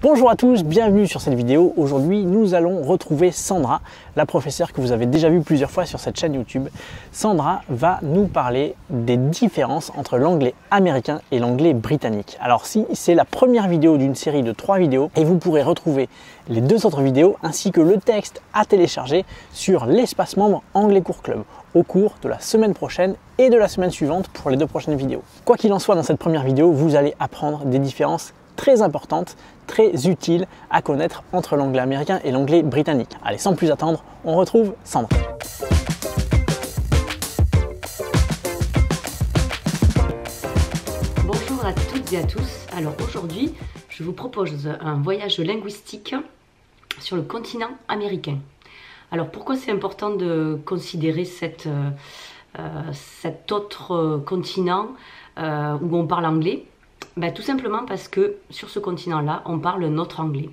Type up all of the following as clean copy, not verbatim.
Bonjour à tous, bienvenue sur cette vidéo. Aujourd'hui, nous allons retrouver Sandra, la professeure que vous avez déjà vue plusieurs fois sur cette chaîne YouTube. Sandra va nous parler des différences entre l'anglais américain et l'anglais britannique. Alors si c'est la première vidéo d'une série de 3 vidéos et vous pourrez retrouver les 2 autres vidéos ainsi que le texte à télécharger sur l'espace membre Anglais Cours Club au cours de la semaine prochaine et de la semaine suivante pour les 2 prochaines vidéos. Quoi qu'il en soit, dans cette première vidéo, vous allez apprendre des différences très importantes, très utiles à connaître entre l'anglais américain et l'anglais britannique. Allez, sans plus attendre, on retrouve Sandra. Bonjour à toutes et à tous. Alors aujourd'hui, je vous propose un voyage linguistique sur le continent américain. Alors pourquoi c'est important de considérer cet autre continent où on parle anglais? Tout simplement parce que sur ce continent-là, on parle notre anglais.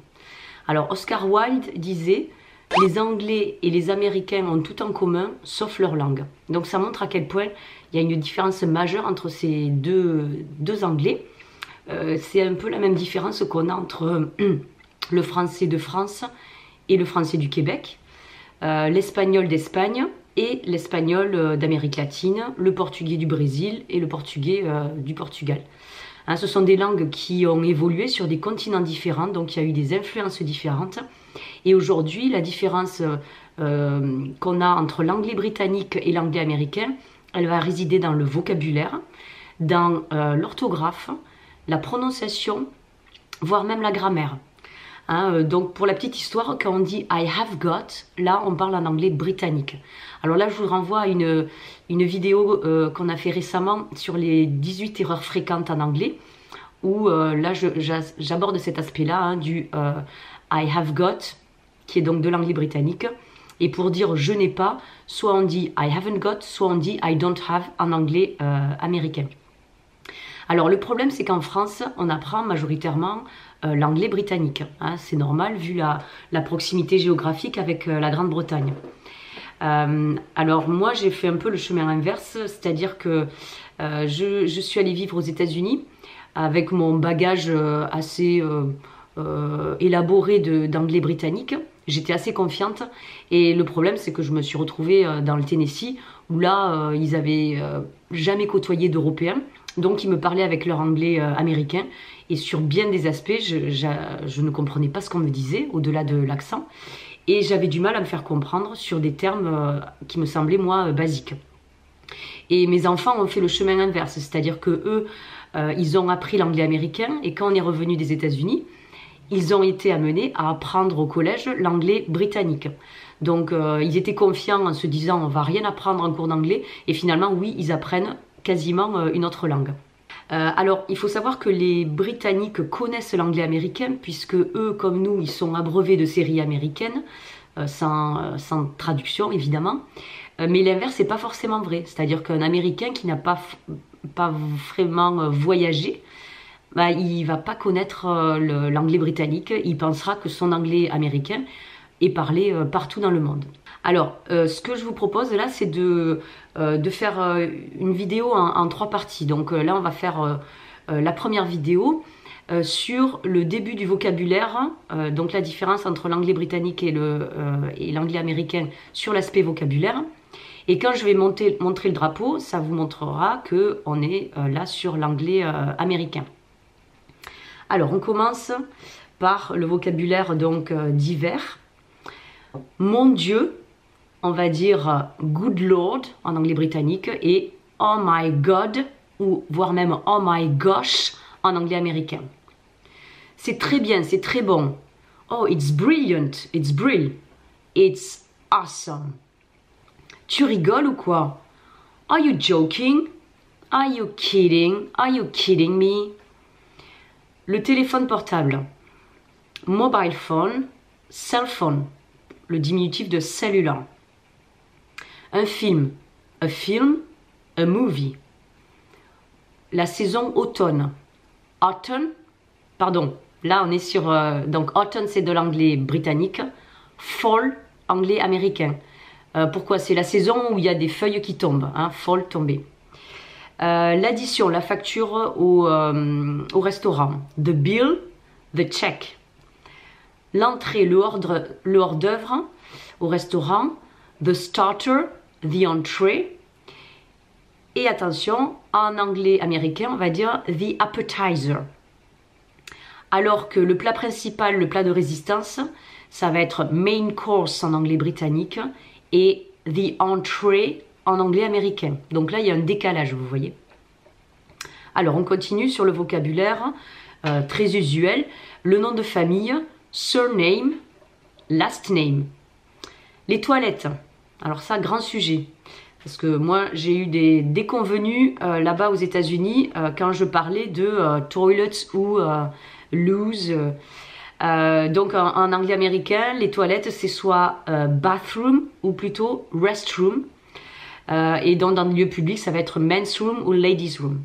Alors Oscar Wilde disait « Les Anglais et les Américains ont tout en commun, sauf leur langue ». Donc ça montre à quel point il y a une différence majeure entre ces deux Anglais. C'est un peu la même différence qu'on a entre le français de France et le français du Québec, l'espagnol d'Espagne et l'espagnol d'Amérique latine, le portugais du Brésil et le portugais du Portugal. Ce sont des langues qui ont évolué sur des continents différents, donc il y a eu des influences différentes. Et aujourd'hui, la différence qu'on a entre l'anglais britannique et l'anglais américain, elle va résider dans le vocabulaire, dans l'orthographe, la prononciation, voire même la grammaire. Donc pour la petite histoire, quand on dit I have got, là on parle en anglais britannique. Alors là je vous renvoie à une vidéo qu'on a fait récemment sur les 18 erreurs fréquentes en anglais, où là j'aborde cet aspect-là du I have got, qui est donc de l'anglais britannique. Et pour dire je n'ai pas, soit on dit I haven't got, soit on dit I don't have en anglais américain. Alors le problème c'est qu'en France on apprend majoritairement l'anglais britannique, c'est normal vu la proximité géographique avec la Grande-Bretagne. Alors moi j'ai fait un peu le chemin inverse, c'est-à-dire que je suis allée vivre aux États-Unis avec mon bagage assez élaboré d'anglais britannique. J'étais assez confiante et le problème c'est que je me suis retrouvée dans le Tennessee où là ils avaient jamais côtoyé d'Européens, donc ils me parlaient avec leur anglais américain et sur bien des aspects je ne comprenais pas ce qu'on me disait au-delà de l'accent et j'avais du mal à me faire comprendre sur des termes qui me semblaient moi basiques. Et mes enfants ont fait le chemin inverse, c'est-à-dire que eux ils ont appris l'anglais américain et quand on est revenu des États-Unis, ils ont été amenés à apprendre au collège l'anglais britannique. Donc ils étaient confiants en se disant on va rien apprendre en cours d'anglais et finalement oui ils apprennent quasiment une autre langue. Alors il faut savoir que les Britanniques connaissent l'anglais américain puisque eux comme nous ils sont abreuvés de séries américaines sans traduction évidemment. Mais l'inverse n'est pas forcément vrai, c'est-à-dire qu'un Américain qui n'a pas vraiment voyagé, il va pas connaître l'anglais britannique, il pensera que son anglais américain est parlé partout dans le monde. Alors, ce que je vous propose là, c'est de faire une vidéo en 3 parties. Donc là, on va faire la première vidéo sur le début du vocabulaire, donc la différence entre l'anglais britannique et l'anglais américain sur l'aspect vocabulaire. Et quand je vais montrer le drapeau, ça vous montrera qu'on est là sur l'anglais américain. Alors, on commence par le vocabulaire donc divers. Mon Dieu, on va dire good Lord en anglais britannique et oh my God ou voire même oh my gosh en anglais américain. C'est très bien, c'est très bon. Oh, it's brilliant, it's brilliant, it's awesome. Tu rigoles ou quoi? Are you joking? Are you kidding? Are you kidding me? Le téléphone portable, mobile phone, cell phone, le diminutif de cellular. Un film, a film, a movie. La saison automne, autumn, pardon, là on est sur, donc autumn c'est de l'anglais britannique, fall, anglais américain. Pourquoi? C'est la saison où il y a des feuilles qui tombent, fall, tomber. L'addition, la facture au restaurant. The bill, the check. l'entrée, le hors-d'œuvre au restaurant, the starter, the entree. Et attention, en anglais américain, on va dire the appetizer. Alors que le plat principal, le plat de résistance, ça va être main course en anglais britannique et the entree en anglais américain. Donc là, il y a un décalage, vous voyez. Alors, on continue sur le vocabulaire très usuel. Le nom de famille, surname, last name. Les toilettes. Alors ça, grand sujet. Parce que moi, j'ai eu des déconvenus là-bas aux États-Unis quand je parlais de toilets ou loose. Donc en anglais américain, les toilettes, c'est soit bathroom ou plutôt restroom. Et donc dans le lieu public, ça va être men's room ou ladies room.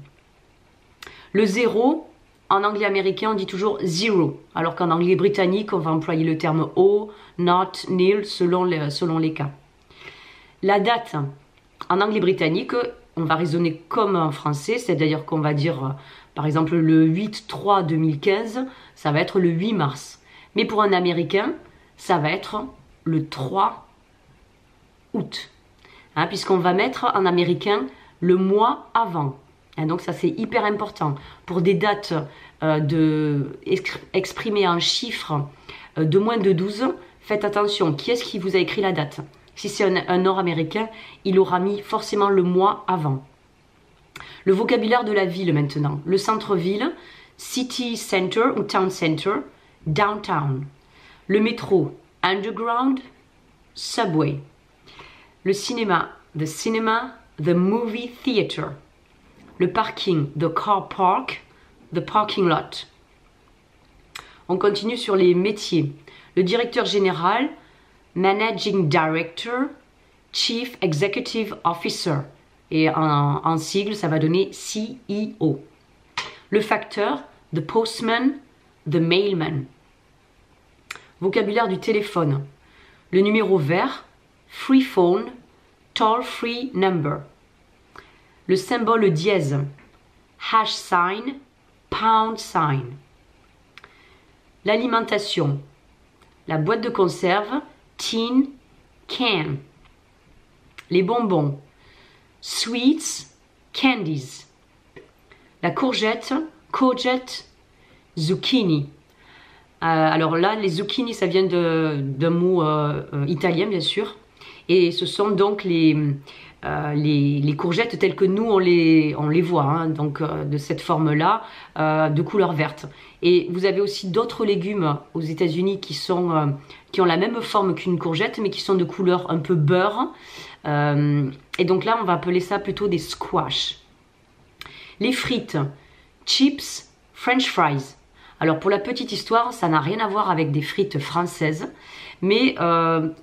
Le zéro, en anglais américain, on dit toujours zero. Alors qu'en anglais britannique, on va employer le terme o, not, nil, selon les cas. La date. En anglais britannique, on va raisonner comme en français, c'est-à-dire qu'on va dire, par exemple, le 8-3-2015, ça va être le 8 mars. Mais pour un Américain, ça va être le 3 août. Hein, puisqu'on va mettre en américain le mois avant. Hein, donc ça, c'est hyper important. Pour des dates exprimées en chiffres de moins de 12, faites attention. Qui est-ce qui vous a écrit la date ? Si c'est un Nord-Américain, il aura mis forcément le mois avant. Le vocabulaire de la ville maintenant. Le centre-ville, city center ou town center, downtown. Le métro, underground, subway. Le cinéma, the movie theater. Le parking, the car park, the parking lot. On continue sur les métiers. Le directeur général, Managing Director, Chief Executive Officer. Et en sigle, ça va donner CEO. Le facteur, the postman, the mailman. Vocabulaire du téléphone. Le numéro vert, free phone, toll-free number. Le symbole dièse, hash sign, pound sign. L'alimentation. La boîte de conserve, tin, can. Les bonbons, sweets, candies. La courgette, courgette, zucchini. Alors là, les zucchini, ça vient d'un mot italien, bien sûr. Et ce sont donc les courgettes telles que nous, on les voit, hein, donc de cette forme-là, de couleur verte. Et vous avez aussi d'autres légumes aux États-Unis qui ont la même forme qu'une courgette, mais qui sont de couleur un peu beurre. Et donc là, on va appeler ça plutôt des squash. Les frites, chips, french fries. Alors pour la petite histoire, ça n'a rien à voir avec des frites françaises, mais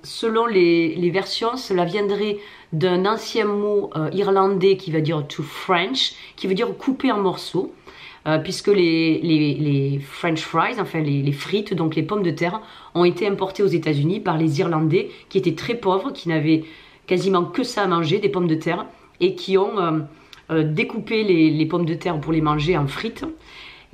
selon les versions, cela viendrait d'un ancien mot irlandais qui va dire to French, qui veut dire couper en morceaux, puisque les french fries, enfin les frites, donc les pommes de terre, ont été importées aux États-Unis par les Irlandais qui étaient très pauvres, qui n'avaient quasiment que ça à manger, des pommes de terre, et qui ont découpé les pommes de terre pour les manger en frites.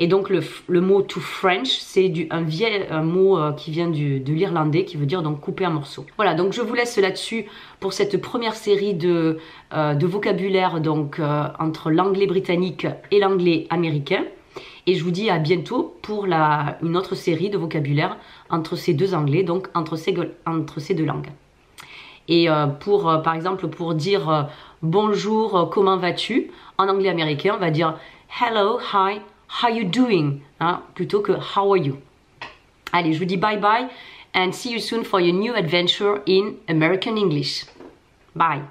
Et donc le mot to French, c'est un mot qui vient de l'irlandais, qui veut dire donc couper en morceaux. Voilà, donc je vous laisse là-dessus pour cette première série de vocabulaire donc entre l'anglais britannique et l'anglais américain. Et je vous dis à bientôt pour une autre série de vocabulaire entre ces deux anglais, donc entre ces deux langues. Et par exemple, pour dire bonjour, comment vas-tu, en anglais américain, on va dire hello, hi, how you doing, hein, plutôt que how are you. Allez, je vous dis bye bye and see you soon for your new adventure in American English. Bye.